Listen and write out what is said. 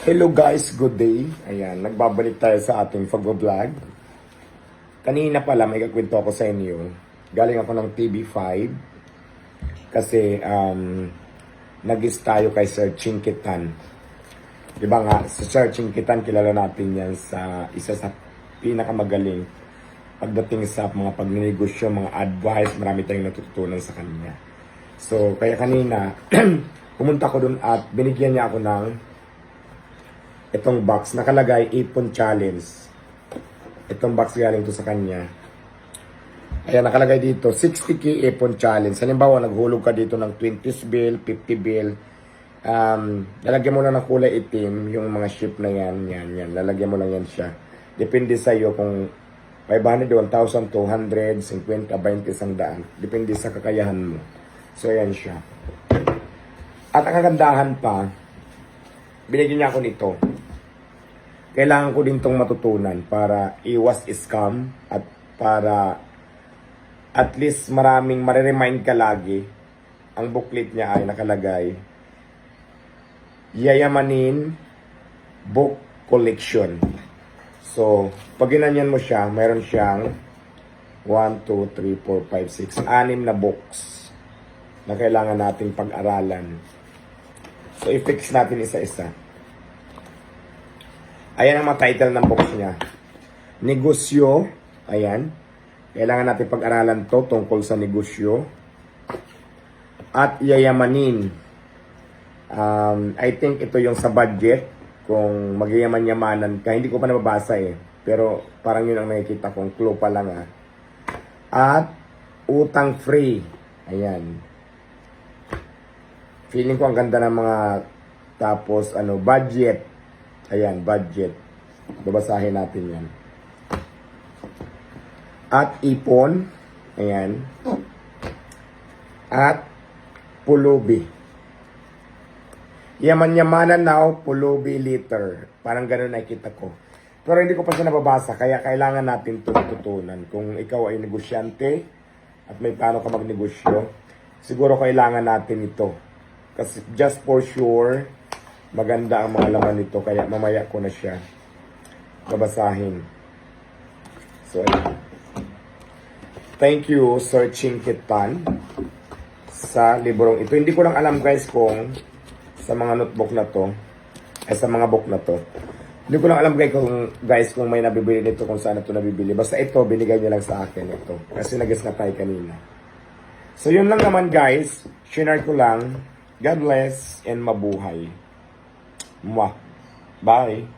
Hello guys, good day. Ayan, nagbabalik tayo sa ating pag-vlog. Kanina pala may kakwento ako sa inyo. Galing ako ng TV5 kasi nag-guest tayo kay Sir Chinkitan. Di ba nga, si Sir Chinkitan kilala natin yan sa isa sa pinakamagaling pagdating sa mga pagninegosyo, mga advice, marami tayong natutunan sa kanya. So, kaya kanina, pumunta ko dun at binigyan niya ako ng itong box, nakalagay Ipon Challenge. Itong box galing to sa kanya. Ayan, nakalagay dito 60k Ipon Challenge. Halimbawa, naghulog ka dito ng 20s bill, 50 bill. Lalagyan mo lang ng kulay itim yung mga ship na yan. Yan. Lalagyan mo lang yan siya. Depende sa iyo kung 500, 1,200, 50, 20, 100. Depende sa kakayahan mo. So, ayan siya. At ang kagandahan pa, binigyan niya ako nito. Kailangan ko din itong matutunan para iwas scam at para at least maraming mariremind ka lagi. Ang booklet niya ay nakalagay Yayamanin Book Collection. So, pag ginanyan mo siya, mayroon siyang 1, 2, 3, 4, 5, 6, 6 na books na kailangan nating pag-aralan. So, i-fix natin isa-isa. Ayan ang mga title ng box niya. Negosyo. Ayan. Kailangan natin pag-aralan to tungkol sa negosyo. At yayamanin. I think ito yung sa budget. Kung magyayaman-yamanan ka. Hindi ko pa nababasa eh. Pero parang yun ang nakikita kong clue pa lang ah. At utang free. Ayan. Feeling ko ang ganda ng mga tapos budget. Ayan, budget. Babasahin natin yan. At ipon. Ayan. At pulubi. Yaman-yamanan now, pulubi later. Parang ganun nakikita ko. Pero hindi ko pa siya nababasa, kaya kailangan natin ito matutunan. Kung ikaw ay negosyante at may plano ka magnegosyo, siguro kailangan natin ito. Kasi just for sure, maganda ang mga laman nito, kaya mamaya ko na siya babasahin. So, thank you, Sir Chinkitan, sa librong ito. Hindi ko lang alam, guys, kung sa mga notebook na to, sa mga book na to. Hindi ko lang alam, guys, kung may nabibili nito, kung saan ito nabibili. Basta ito, binigay niyo lang sa akin ito. Kasi nag-guess na tayo kanina. So, yun lang naman, guys. Share ko lang. God bless and mabuhay. Mwah. Bye.